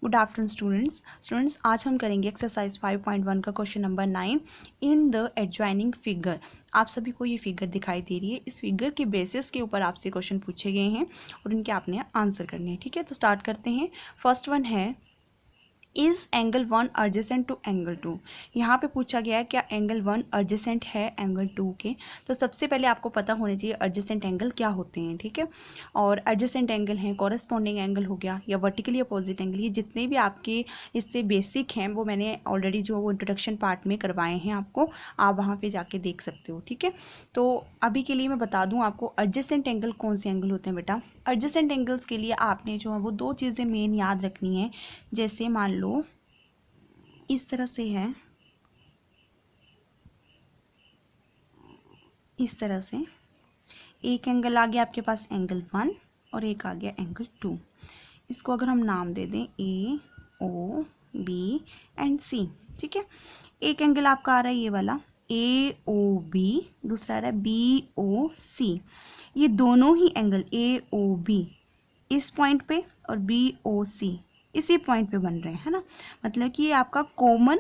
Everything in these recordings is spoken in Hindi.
गुड आफ्टरनून स्टूडेंट्स आज हम करेंगे एक्सरसाइज 5.1 का question number 9 in the adjoining figure. आप सभी को ये फिगर दिखाई दे रही है। इस फिगर के बेसिस के ऊपर आपसे क्वेश्चन पूछे गए हैं और उनके आपने आंसर करने हैं। ठीक है, तो स्टार्ट करते हैं। फर्स्ट वन है is angle 1 adjacent to angle 2। यहाँ पे पूछा गया है क्या एंगल 1 एडजेसेंट है एंगल 2 के। तो सबसे पहले आपको पता होना चाहिए एडजेसेंट एंगल क्या होते हैं। ठीक है, और एडजेसेंट एंगल हैं कॉरेस्पॉन्डिंग एंगल हो गया या वर्टिकली अपोजिट एंगल, ये जितने भी आपके इससे बेसिक हैं वो मैंने ऑलरेडी जो वो इंट्रोडक्शन पार्ट में करवाए हैं आपको, आप वहाँ पर जाके देख सकते हो। ठीक है, तो अभी के लिए मैं बता दूँ आपको एडजेसेंट एंगल कौन से एंगल होते हैं। बेटा एडजेसेंट एंगल्स के लिए आपने जो है वो दो चीज़ें मेन याद रखनी है। जैसे मान लो इस तरह से है, इस तरह से एक एंगल आ गया आपके पास एंगल 1 और एक आ गया एंगल 2। इसको अगर हम नाम दे दें ए ओ बी एंड सी। ठीक है, एक एंगल आपका आ रहा है ये वाला ए ओ बी, दूसरा आ रहा है बी ओ सी। ये दोनों ही एंगल ए ओ बी इस पॉइंट पे और बी ओ सी इसी पॉइंट पे बन रहे हैं, है ना। मतलब कि ये आपका कॉमन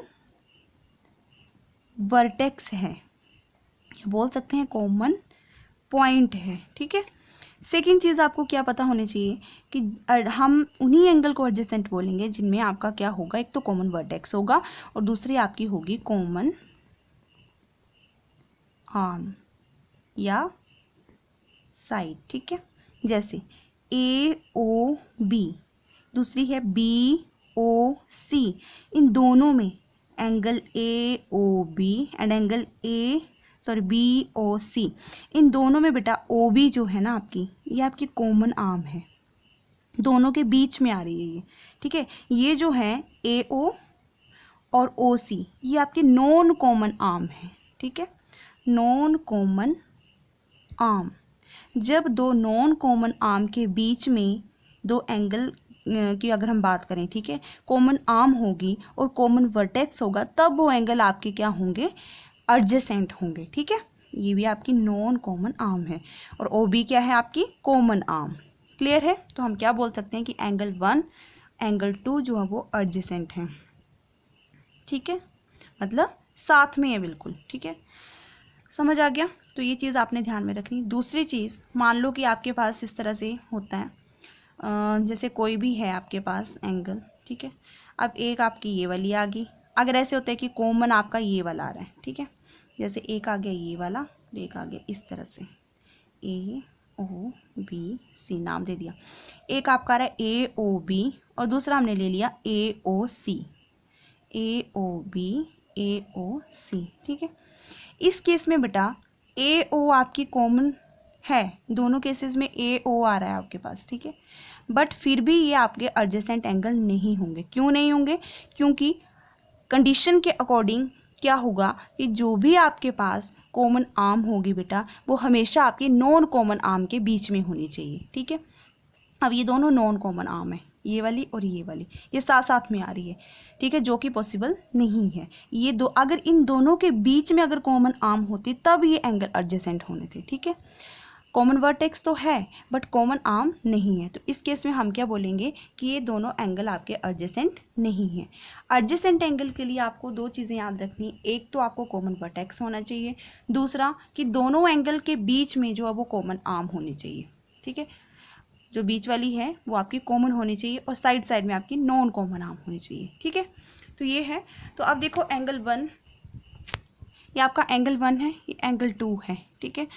वर्टेक्स है, बोल सकते हैं कॉमन पॉइंट है। ठीक है, सेकंड चीज़ आपको क्या पता होनी चाहिए कि हम उन्हीं एंगल को एडजेसेंट बोलेंगे जिनमें आपका क्या होगा, एक तो कॉमन वर्टेक्स होगा और दूसरी आपकी होगी कॉमन आर्म या साइड। ठीक है, जैसे ए ओ बी, दूसरी है बी ओ सी। इन दोनों में angle A O B and angle B O C, इन दोनों में बेटा ओ बी जो है ना आपकी, ये आपकी कॉमन आर्म है, दोनों के बीच में आ रही है ये। ठीक है, ये जो है ए ओ और ओ सी ये आपकी नॉन कॉमन आर्म है। ठीक है, नॉन कॉमन आर्म। जब दो नॉन कॉमन आर्म के बीच में दो एंगल की अगर हम बात करें, ठीक है, कॉमन आर्म होगी और कॉमन वर्टेक्स होगा, तब वो एंगल आपके क्या होंगे, एडजेसेंट होंगे। ठीक है, ये भी आपकी नॉन कॉमन आर्म है और ओ बी क्या है आपकी कॉमन आर्म। क्लियर है, तो हम क्या बोल सकते हैं कि एंगल 1 एंगल 2 जो है वो एडजेसेंट है। ठीक है, मतलब साथ में है बिल्कुल। ठीक है, समझ आ गया। तो ये चीज़ आपने ध्यान में रखनी। दूसरी चीज़, मान लो कि आपके पास इस तरह से होता है, जैसे कोई भी है आपके पास एंगल। ठीक है, अब एक आपकी ये वाली आ गई, अगर ऐसे होता है कि कॉमन आपका ये वाला आ रहा है। ठीक है, जैसे एक आ गया ये वाला और एक आ गया इस तरह से ए ओ बी सी, नाम दे दिया। एक आपका आ रहा है ए ओ बी और दूसरा हमने ले लिया ए ओ सी, ए ओ बी ए ओ सी। ठीक है, इस केस में बेटा ए ओ आपकी कॉमन है, दोनों केसेस में ए ओ आ रहा है आपके पास। ठीक है, बट फिर भी ये आपके एडजेसेंट एंगल नहीं होंगे। क्यों नहीं होंगे, क्योंकि कंडीशन के अकॉर्डिंग क्या होगा कि जो भी आपके पास कॉमन आर्म होगी बेटा वो हमेशा आपके नॉन कॉमन आर्म के बीच में होनी चाहिए। ठीक है, अब ये दोनों नॉन कॉमन आर्म है, ये वाली और ये वाली, ये साथ साथ में आ रही है। ठीक है, जो कि पॉसिबल नहीं है। ये दो अगर इन दोनों के बीच में अगर कॉमन आर्म होती तब ये एंगल एडजेसेंट होने थे। ठीक है, कॉमन वर्टेक्स तो है बट कॉमन आर्म नहीं है, तो इस केस में हम क्या बोलेंगे कि ये दोनों एंगल आपके एडजेसेंट नहीं है। एडजेसेंट एंगल के लिए आपको दो चीज़ें याद रखनी, एक तो आपको कॉमन वर्टेक्स होना चाहिए, दूसरा कि दोनों एंगल के बीच में जो है वो कॉमन आर्म होनी चाहिए। ठीक है, जो बीच वाली है वो आपकी कॉमन होनी चाहिए और साइड साइड में आपकी नॉन कॉमन आर्म होनी चाहिए। ठीक है, तो ये है। तो अब देखो एंगल 1, ये आपका एंगल 1 है, ये एंगल 2 है। ठीक है,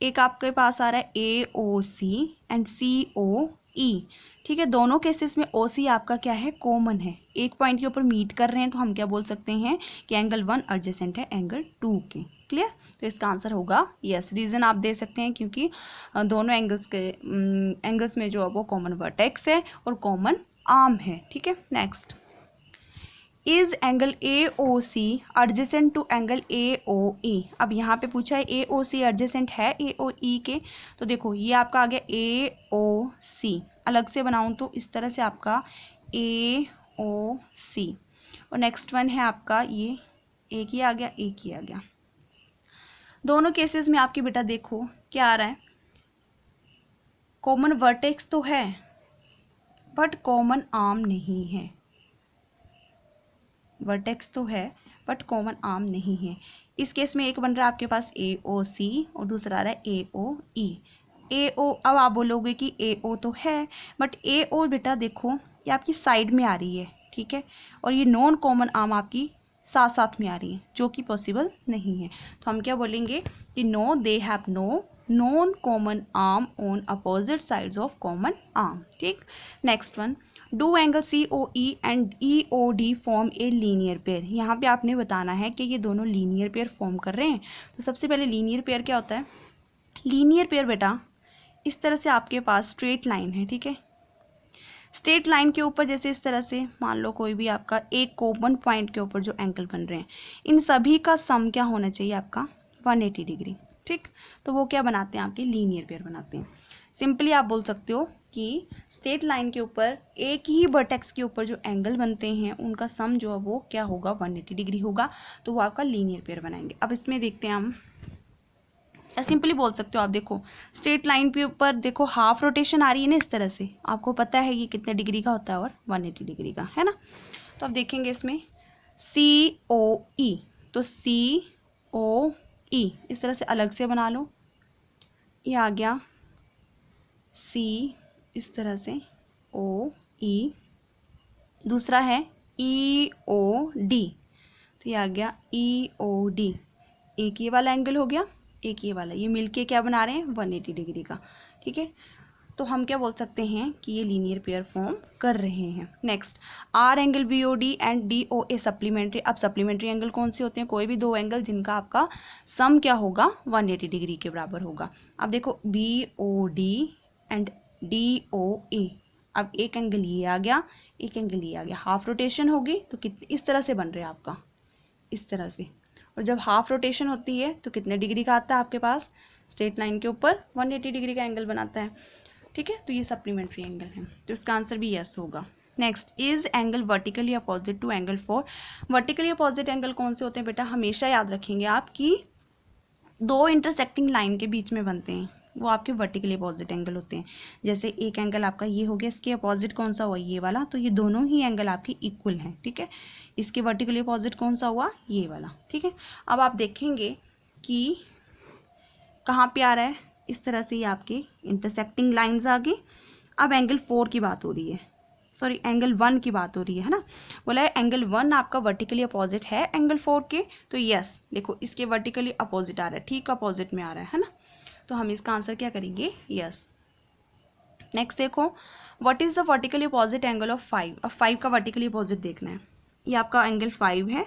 एक आपके पास आ रहा है ए ओ सी एंड सी ओ ई। ठीक है, दोनों केसेस में ओ सी आपका क्या है, कॉमन है, एक पॉइंट के ऊपर मीट कर रहे हैं, तो हम क्या बोल सकते हैं कि एंगल 1 एडजेसेंट है एंगल 2 के। क्लियर, तो इसका आंसर होगा यस। रीज़न आप दे सकते हैं क्योंकि दोनों एंगल्स में जो है वो कॉमन वर्टेक्स है और कॉमन आर्म है। ठीक है, next, is angle A O C adjacent to angle A O E. अब यहाँ पे पूछा है ए ओ सी एडजेसेंट है ए ओ ई के, तो देखो ये आपका आ गया ए ओ सी, अलग से बनाऊँ तो इस तरह से आपका ए ओ सी, और नेक्स्ट वन है आपका ये, एक ही आ गया एक ही आ गया। दोनों केसेस में आपकी बेटा देखो क्या आ रहा है, कॉमन वर्टेक्स तो है बट कॉमन आर्म नहीं है। वर्टेक्स तो है बट कॉमन आर्म नहीं है। इस केस में एक बन रहा है आपके पास AOC और दूसरा आ रहा है AOE। AO, अब आप बोलोगे कि AO तो है बट AO बेटा देखो ये आपकी साइड में आ रही है, ठीक है, और ये नॉन कॉमन आर्म आपकी साथ साथ में आ रही है, जो कि पॉसिबल नहीं है। तो हम क्या बोलेंगे कि no, they have no non common arm on opposite sides of common arm. ठीक, next one, do angle COE and EOD form a linear pair. यहाँ पे आपने बताना है कि ये दोनों लीनियर पेयर फॉर्म कर रहे हैं। तो सबसे पहले लीनियर पेयर क्या होता है? लीनियर पेयर बेटा इस तरह से आपके पास स्ट्रेट लाइन है, ठीक है, स्ट्रेट लाइन के ऊपर जैसे इस तरह से मान लो कोई भी आपका एक कॉमन पॉइंट के ऊपर जो एंगल बन रहे हैं, इन सभी का सम क्या होना चाहिए आपका 180 डिग्री। ठीक, तो वो क्या बनाते हैं आपके लीनियर पेयर बनाते हैं। सिंपली आप बोल सकते हो कि स्ट्रेट लाइन के ऊपर एक ही वर्टेक्स के ऊपर जो एंगल बनते हैं उनका सम जो है वो क्या होगा 180 डिग्री होगा, तो वो आपका लीनियर पेयर बनाएंगे। अब इसमें देखते हैं हम, सिंपली बोल सकते हो आप, देखो स्ट्रेट लाइन के ऊपर देखो हाफ रोटेशन आ रही है ना इस तरह से, आपको पता है ये कितने डिग्री का होता है और 180 डिग्री का है ना। तो अब देखेंगे इसमें COE, तो COE इस तरह से अलग से बना लो, ये आ गया C इस तरह से OE, दूसरा है EOD, तो ये आ गया EOD, एक ये वाला एंगल हो गया, एक ये वाला, ये मिलके क्या बना रहे हैं 180 डिग्री का। ठीक है, तो हम क्या बोल सकते हैं कि ये लीनियर पेयर फॉर्म कर रहे हैं। Next, R angle BOD and DOA supplementary. अब सप्लीमेंट्री एंगल कौन से होते हैं? कोई भी दो एंगल जिनका आपका सम क्या होगा 180 डिग्री के बराबर होगा। अब देखो BOD एंड DOA, अब एक एंगल ये आ गया, एक एंगल ये आ गया, हाफ रोटेशन होगी तो इस तरह से बन रहा है आपका, इस तरह से, और जब हाफ रोटेशन होती है तो कितने डिग्री का आता है आपके पास? स्ट्रेट लाइन के ऊपर 180 डिग्री का एंगल बनाता है। ठीक है, तो ये सप्लीमेंट्री एंगल है, तो इसका आंसर भी यस होगा। Next, is angle vertically opposite to angle 4। Vertically opposite angle कौन से होते हैं बेटा? हमेशा याद रखेंगे आप कि दो इंटरसेक्टिंग लाइन के बीच में बनते हैं, वो आपके वर्टिकली अपोजिट एंगल होते हैं। जैसे एक एंगल आपका ये हो गया, इसके अपोजिट कौन सा हुआ? ये वाला, तो ये दोनों ही एंगल आपके इक्वल हैं। ठीक है, इसके वर्टिकली अपोजिट कौन सा हुआ? ये वाला। ठीक है, अब आप देखेंगे कि कहाँ पे आ रहा है, इस तरह से ये आपके इंटरसेक्टिंग लाइन्स आ गई। अब एंगल 4 की बात हो रही है, सॉरी एंगल 1 की बात हो रही है ना, बोला है एंगल 1 आपका वर्टिकली अपोजिट है एंगल 4 के, तो यस देखो इसके वर्टिकली अपोजिट आ रहा है, ठीक अपोजिट में आ रहा है ना, तो हम इसका आंसर क्या करेंगे? यस। नेक्स्ट देखो, what is the vertically opposite angle of 5। अब 5 का वर्टिकली अपोजिट देखना है, ये आपका एंगल 5 है,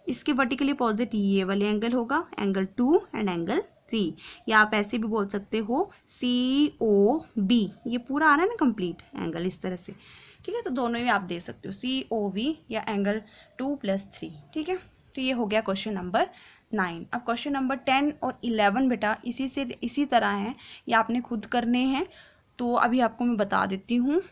इसके वर्टिकली अपोजिट ये वाले एंगल होगा, एंगल 2 एंड एंगल 3, या आप ऐसे भी बोल सकते हो COB, ये पूरा आ रहा है ना कंप्लीट एंगल इस तरह से। ठीक है, तो दोनों ही आप दे सकते हो, COV या एंगल 2 + 3। ठीक है, तो ये हो गया क्वेश्चन नंबर 9। अब क्वेश्चन नंबर 10 और 11 बेटा इसी तरह हैं, ये आपने खुद करने हैं, तो अभी आपको मैं बता देती हूँ।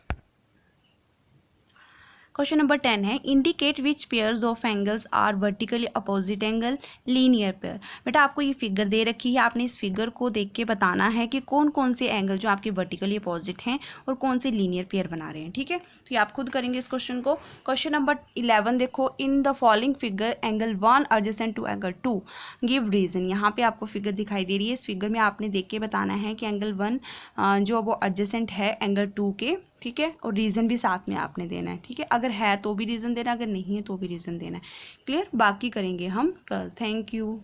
क्वेश्चन नंबर 10 है, indicate which pairs of angles are vertically opposite angle linear pair. बेटा आपको ये फिगर दे रखी है, आपने इस फिगर को देख के बताना है कि कौन कौन से एंगल जो आपके वर्टिकली अपोजिट हैं और कौन से लीनियर पेयर बना रहे हैं। ठीक है, तो ये आप खुद करेंगे इस क्वेश्चन को। क्वेश्चन नंबर 11 देखो, in the following figure angle 1 adjacent to angle 2 give reason. यहाँ पे आपको फिगर दिखाई दे रही है, इस फिगर में आपने देख के बताना है कि एंगल 1 जो वो एडजेसेंट है एंगल 2 के। ठीक है, और रीज़न भी साथ में आपने देना है। ठीक है, अगर है तो भी रीज़न देना, अगर नहीं है तो भी रीज़न देना है। क्लियर, बाकी करेंगे हम कल। Thank you.